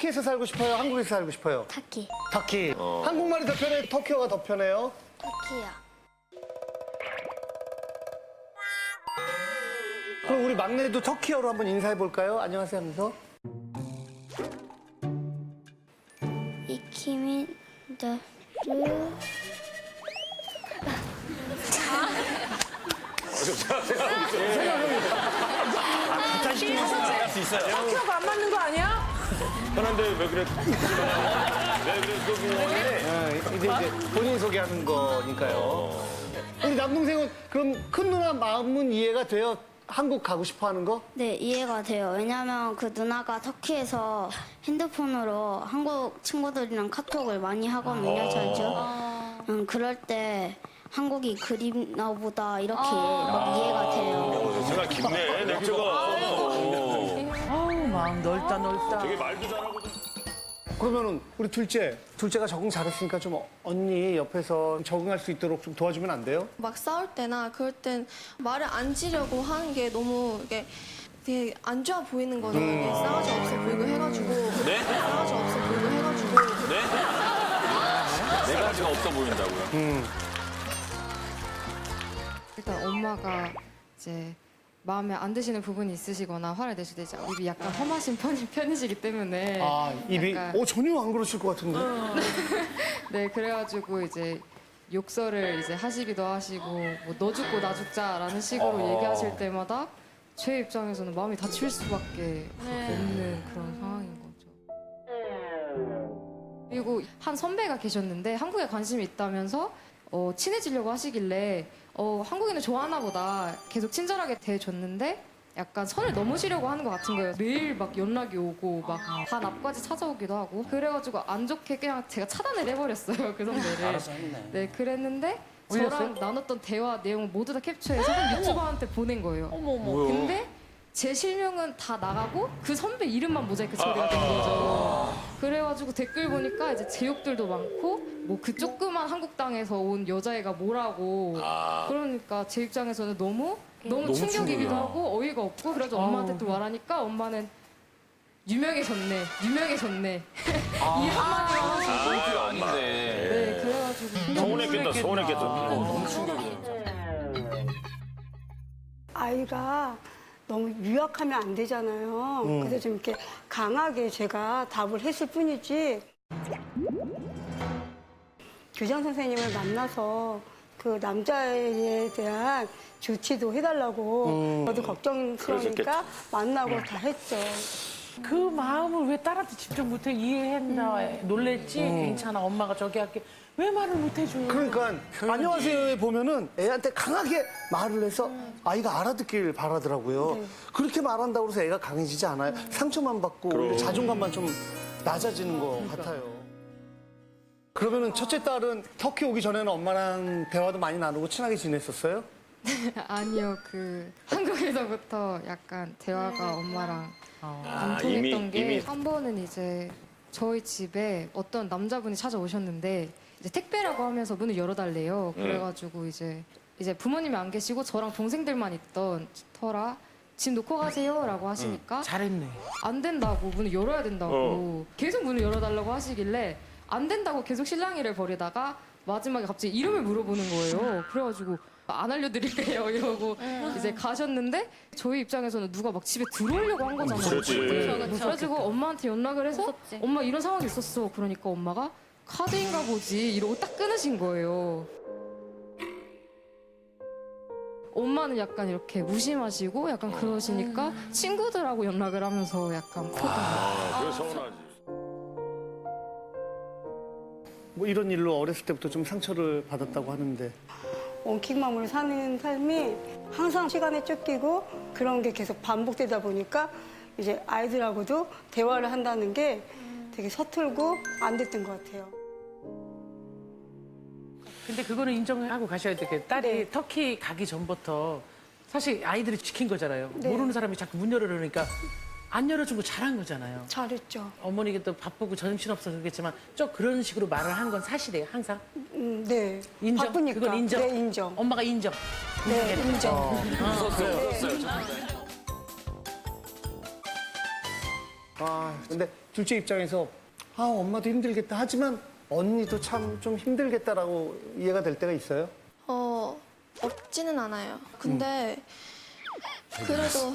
터키에서 살고 싶어요? 한국에서 살고 싶어요? 터키. 터키. 한국말이 더 편해요? 터키어가 더 편해요? 터키요. 그럼 우리 막내도 터키어로 한번 인사해 볼까요? 안녕하세요 하면서. 이키미 더르. 할 수 있어요. 터키어가 안 맞는 거 아니야? 편한데 왜 그래? 왜 그래? 이제 본인 소개하는 거니까요. 우리 남동생은 그럼 큰 누나 마음은 이해가 돼요? 한국 가고 싶어 하는 거? 네, 이해가 돼요. 왜냐면 그 누나가 터키에서 핸드폰으로 한국 친구들이랑 카톡을 많이 하거든요, 자주. 그럴 때 한국이 그립나 보다 이렇게 막 이해가 돼요. 생각 깊네, 맥주가. 아우 마음 넓다 넓다. 되게 말도 잘하고. 그러면은 우리 둘째가 적응 잘했으니까 좀 언니 옆에서 적응할 수 있도록 좀 도와주면 안 돼요? 막 싸울 때나 그럴 땐 말을 안 지려고 하는 게 너무 이게 되게 안 좋아 보이는 거죠. 이게 싸가지 없어 보이고 해가지고. 네? 싸가지 없어 보이고 해가지고. 네? 네 가지가 없어 보인다고요? 일단 엄마가 이제 마음에 안 드시는 부분이 있으시거나 화를 내실 때 이제 입이 약간 험하신 편이시기 때문에 입이 약간- 전혀 안 그러실 것 같은데. 네 그래가지고 이제 욕설을 이제 하시기도 하시고 뭐 너 죽고 나 죽자라는 식으로 얘기하실 때마다 제 입장에서는 마음이 다칠 수밖에 없는 그런 상황인 거죠. 그리고 한 선배가 계셨는데 한국에 관심이 있다면서 친해지려고 하시길래 한국인을 좋아하나 보다 계속 친절하게 대해줬는데 약간 선을 넘으시려고 하는 것 같은 거예요. 매일 막 연락이 오고 막 반 앞까지 찾아오기도 하고 그래가지고 안 좋게 그냥 제가 차단을 해버렸어요. 그 선배를. 네 그랬는데 저랑 나눴던 대화 내용을 모두 다 캡처해서 한 유튜버한테 보낸 거예요. 근데 제 실명은 다 나가고 그 선배 이름만 모자이크 처리가 된 거죠. 그래가지고 댓글 보니까 이제 제 욕들도 많고 뭐 그 조그만 한국당에서 온 여자애가 뭐라고 그러니까 제 입장에서는 너무 충격이기도 충격이야. 하고 어이가 없고 그래서 엄마한테 또 말하니까 엄마는 유명해졌네 이 한마디만 하시고 아닌데. 네 그래가지고 서운했겠다, 서운했겠다. 너무 충격이네. 아이가 너무 유약하면 안 되잖아요. 그래서 좀 이렇게 강하게 제가 답을 했을 뿐이지. 교장 선생님을 만나서 그 남자에 대한 조치도 해달라고 저도 걱정스러우니까 만나고 다 했죠. 그 마음을 왜 딸한테 직접 못해 이해했나 놀랬지. 괜찮아 엄마가 저기 할게 왜 말을 못 해줘. 그러니까 안녕하세요에 보면은 애한테 강하게 말을 해서 아이가 알아듣길 바라더라고요. 그렇게 말한다고 해서 애가 강해지지 않아요. 상처만 받고 오히려 자존감만 좀 낮아지는 것 같아요. 그러면은 첫째 딸은 터키 오기 전에는 엄마랑 대화도 많이 나누고 친하게 지냈었어요? 아니요, 한국에서부터 약간 대화가 엄마랑 안 통했던 이미. 게 한 번은 이제 저희 집에 어떤 남자분이 찾아오셨는데 이제 택배라고 하면서 문을 열어달래요. 그래가지고 이제 부모님이 안 계시고 저랑 동생들만 있던 터라 집 놓고 가세요라고 하시니까 잘했네. 안 된다고 문을 열어야 된다고 계속 문을 열어달라고 하시길래 안 된다고 계속 실랑이를 벌이다가 마지막에 갑자기 이름을 물어보는 거예요. 그래가지고 안 알려드릴게요 이러고 이제 가셨는데 저희 입장에서는 누가 막 집에 들어오려고 한 거잖아요. 그렇지. 그래가지고 엄마한테 연락을 해서 엄마 이런 상황이 있었어. 그러니까 엄마가 카드인가 보지 이러고 딱 끊으신 거예요. 엄마는 약간 이렇게 무심하시고 약간 그러시니까 친구들하고 연락을 하면서 약간 푸다. 그래 서운하지. 뭐 이런 일로 어렸을 때부터 좀 상처를 받았다고 하는데. 원킥맘으로 사는 삶이 항상 시간에 쫓기고 그런 게 계속 반복되다 보니까 이제 아이들하고도 대화를 한다는 게 되게 서툴고 안 됐던 것 같아요. 근데 그거는 인정하고 가셔야 될 게 딸이 터키 가기 전부터 사실 아이들이 지킨 거잖아요. 네. 모르는 사람이 자꾸 문 열어놓으니까 안 열어준 거 잘한 거잖아요. 잘했죠. 어머니가 또 바쁘고 정신없어서 그러겠지만 좀 그런 식으로 말을 한 건 사실이에요, 항상. 네. 인정? 바쁘니까. 그건 인정? 네, 인정. 엄마가 인정. 네, 인정. 근데 둘째 입장에서 아, 엄마도 힘들겠다. 하지만 언니도 참 좀 힘들겠다라고 이해가 될 때가 있어요? 없지는 않아요. 근데 그래도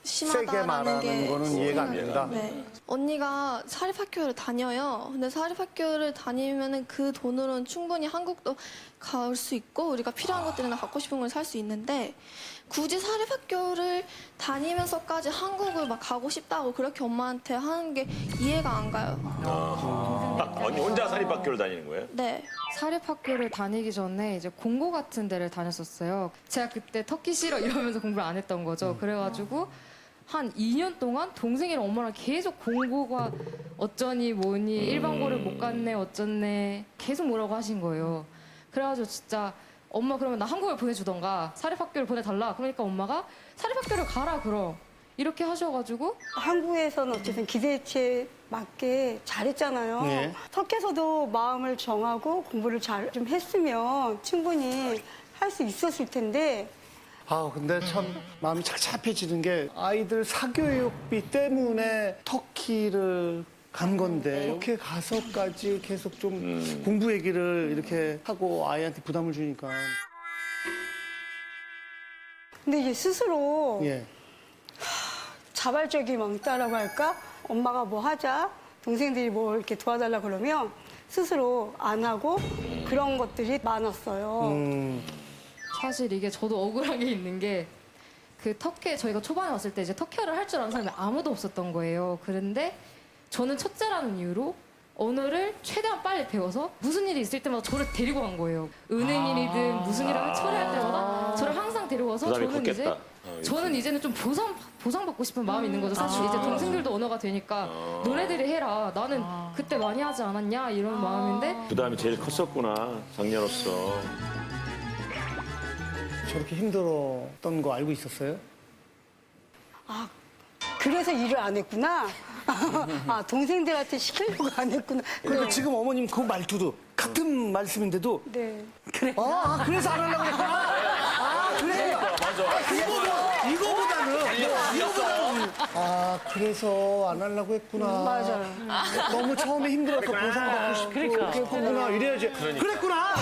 심하다라는 세게 말하는 게 거는 이해가 안 된다. 네. 언니가 사립학교를 다녀요. 근데 사립학교를 다니면은 그 돈으로는 충분히 한국도 갈 수 있고 우리가 필요한 것들이나 갖고 싶은 걸 살 수 있는데 굳이 사립학교를 다니면서까지 한국을 막 가고 싶다고 그렇게 엄마한테 하는 게 이해가 안 가요. 언니 혼자 사립학교를 다니는 거예요? 네. 사립학교를 다니기 전에 이제 공고 같은 데를 다녔었어요. 제가 그때 터키 싫어 이러면서 공부를 안 했던 거죠. 그래가지고 한 2년 동안 동생이랑 엄마랑 계속 공고가 어쩌니 뭐니 일반고를 못 갔네 어쩌네 계속 뭐라고 하신 거예요. 그래가지고 진짜 엄마 그러면 나 한국을 보내주던가 사립학교를 보내달라. 그러니까 엄마가 사립학교를 가라 그럼 이렇게 하셔가지고 한국에서는 어쨌든 기대치에 맞게 잘했잖아요. 네. 터키에서도 마음을 정하고 공부를 잘 좀 했으면 충분히 할 수 있었을 텐데 아, 근데 참 마음이 착잡해지는 게 아이들 사교육비 때문에 터키를 간 건데 이렇게 가서까지 계속 좀 공부 얘기를 이렇게 하고 아이한테 부담을 주니까. 근데 이제 스스로 예. 자발적인 왕따라고 할까? 엄마가 뭐 하자, 동생들이 뭐 이렇게 도와달라 그러면 스스로 안 하고 그런 것들이 많았어요. 사실 이게 저도 억울한 게 있는 게 그 터키에 저희가 초반에 왔을 때 이제 터키어를 할 줄 아는 사람이 아무도 없었던 거예요. 그런데 저는 첫째라는 이유로 언어를 최대한 빨리 배워서 무슨 일이 있을 때마다 저를 데리고 간 거예요. 은행 일이든 무슨 일을 처리할 때마다 저를 항상 데리고 가서 부담이 저는 이제 컸겠다. 저는 이제는 좀 보상받고 싶은 마음이 있는 거죠. 사실 이제 동생들도 언어가 되니까 너네들이 해라. 나는 그때 많이 하지 않았냐 이런 마음인데 부담이 제일 컸었구나, 장녀로서. 저렇게 힘들었던 거 알고 있었어요? 아, 그래서 일을 안 했구나. 아, 동생들한테 시키려고 안 했구나. 그러니까 지금 어머님 그 말투도 같은 말씀인데도 네. 그래. 아, 그래서 안 하려고 했구나. 아, 그래. 이거보다는 아, 그래서 안 하려고 했구나. 맞아요. 너무 처음에 힘들어서 보상받고 싶고 그러니까. 그랬구나. 이래야지. 그랬구나.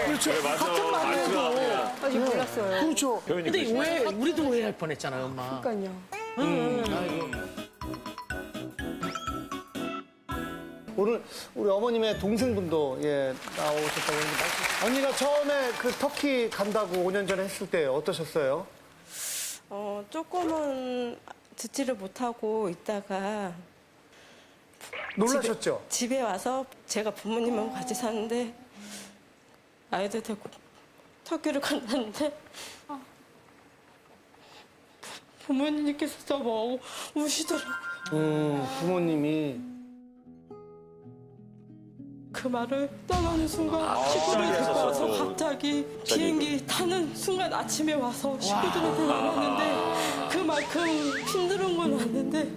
그렇죠. 그래, 맞아. 같은 말투가 말이어도. 그냥 아직 몰랐어요. 그렇죠. 표현이 근데 그렇지. 왜 우리도 오해할 뻔했잖아요, 엄마. 그러니까요. 오늘 우리 어머님의 동생분도 예 나오셨다고 했는데 언니가 처음에 그 터키 간다고 5년 전에 했을 때 어떠셨어요? 조금은 듣지를 못하고 있다가 놀라셨죠? 집에 와서 제가 부모님하고 같이 사는데 아이들 데리고 터키를 간다는데 부모님께서 너무 우시더라고요. 부모님이 그 말을 떠나는 순간 식구를 데리고 했었어, 와서 또. 갑자기 비행기 타는 순간 아침에 와서 식구들한테 말하는데 그만큼 힘든 건 왔는데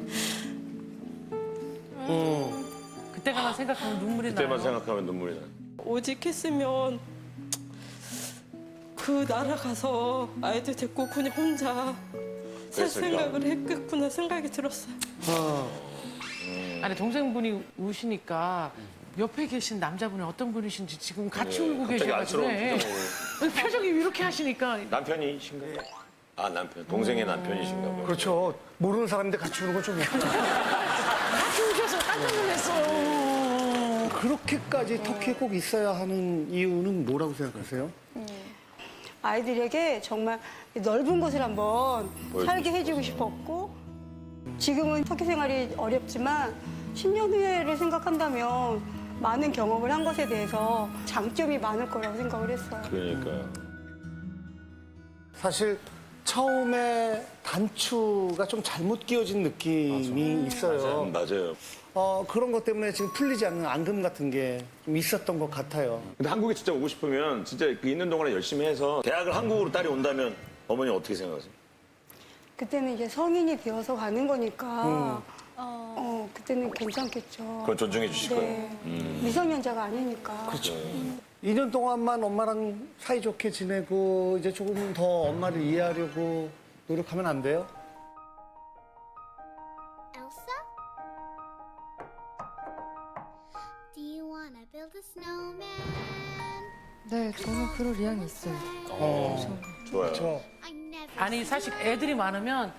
그때가만 생각하면 눈물이 나요. 그때만 생각하면 눈물이 나. 오직 했으면 그 나라 가서 아이들 데리고 그냥 혼자 살 그랬을까? 생각을 했겠구나 생각이 들었어요. 아니 동생분이 우시니까 옆에 계신 남자분이 어떤 분이신지 지금 같이 울고 갑자기 계셔가지고 안쓰러운 예. 표정을. 표정이 이렇게 하시니까 남편이신가요? 아, 남편. 동생의 남편이신가 봐요. 그렇죠. 모르는 사람인데 같이 우는 건 좀 같이 우셔서 깜짝 놀랐어요. 그렇게까지 터키에 꼭 있어야 하는 이유는 뭐라고 생각하세요? 아이들에게 정말 넓은 곳을 한번 살게 해주고 싶었고 지금은 터키 생활이 어렵지만 10년 후에를 생각한다면 많은 경험을 한 것에 대해서 장점이 많을 거라고 생각을 했어요. 그러니까요. 사실 처음에 단추가 좀 잘못 끼워진 느낌이 있어요. 맞아요. 그런 것 때문에 지금 풀리지 않는 앙금 같은 게 좀 있었던 것 같아요. 근데 한국에 진짜 오고 싶으면 진짜 그 있는 동안에 열심히 해서 대학을 한국으로 딸이 온다면 어머니 어떻게 생각하세요? 그때는 이제 성인이 되어서 가는 거니까 그때는 괜찮겠죠. 그건 존중해 주실 거예요? 네. 미성년자가 아니니까. 그렇죠. 2년 동안만 엄마랑 사이좋게 지내고 이제 조금 더 엄마를 이해하려고 노력하면 안 돼요? 네, 저는 그럴 의향이 있어요. 좋아요. 아니 사실 애들이 많으면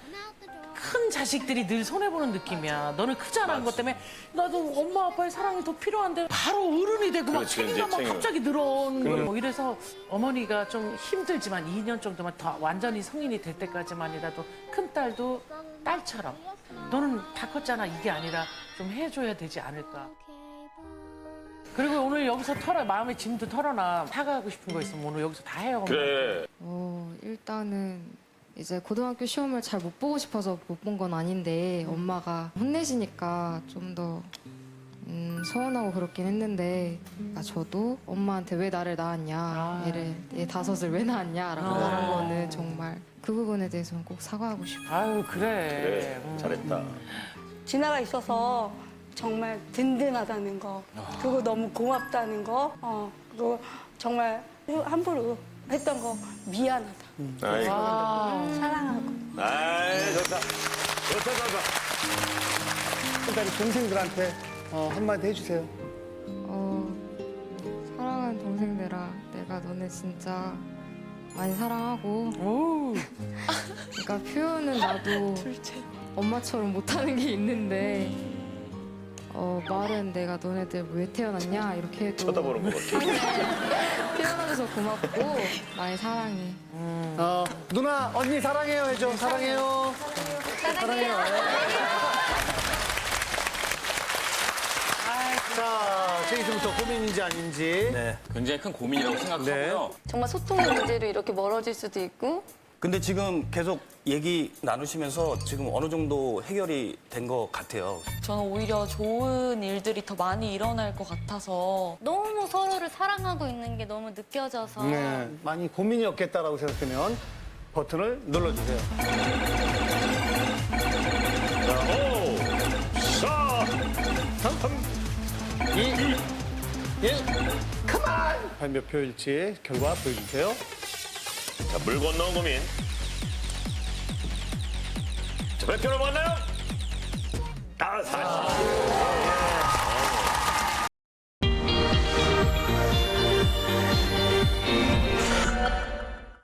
큰 자식들이 늘 손해보는 느낌이야. 너는 크잖아. 그것 때문에 나도 엄마 아빠의 사랑이 더 필요한데 바로 어른이 되고 막 그렇지, 책임감 막 이제 갑자기 늘어오는 거예요. 뭐 이래서 어머니가 좀 힘들지만 2년 정도만 더 완전히 성인이 될 때까지만이라도 큰딸도 딸처럼 너는 다 컸잖아 이게 아니라 좀 해줘야 되지 않을까. 그리고 오늘 여기서 마음의 짐도 털어놔. 사과하고 싶은 거 있으면 오늘 여기서 다 해요. 그래. 일단은 이제 고등학교 시험을 잘 못 보고 싶어서 못 본 건 아닌데 엄마가 혼내시니까 좀 더 서운하고 그렇긴 했는데 저도 엄마한테 왜 나를 낳았냐 얘 다섯을 왜 낳았냐라고 말한 거는 정말 그 부분에 대해서는 꼭 사과하고 싶어요. 아유 그래. 그래. 잘했다. 진아가 있어서 정말 든든하다는 거, 그거 너무 고맙다는 거, 그거 정말 함부로 했던 거 미안하다. 아이고. 사랑하고. 아이, 좋다. 좋다. 큰딸이 동생들한테 한마디 해주세요. 사랑하는 동생들아, 내가 너네 진짜 많이 사랑하고. 그러니까 표현은 나도 엄마처럼 못하는 게 있는데 말은 내가 너네들 왜 태어났냐 이렇게 해도 쳐다보는 거 같아. 태어나줘서 고맙고 많이 사랑해. 누나, 언니 사랑해요 해줘. 사랑해요. 사랑해요. 자, 제이슨부터 고민인지 아닌지. 네, 굉장히 큰 고민이라고 생각하고요. 정말 소통의 문제로 이렇게 멀어질 수도 있고 근데 지금 계속 얘기 나누시면서 지금 어느 정도 해결이 된 것 같아요. 저는 오히려 좋은 일들이 더 많이 일어날 것 같아서 너무 서로를 사랑하고 있는 게 너무 느껴져서 네, 많이 고민이었겠다라고 생각되면 버튼을 눌러주세요. 자, 5, 4, 3, 2, 1, 그만! 과연 몇 표일지 결과 보여주세요. 자, 물 건너온 고민. 자, 몇 표로 만나요? 40.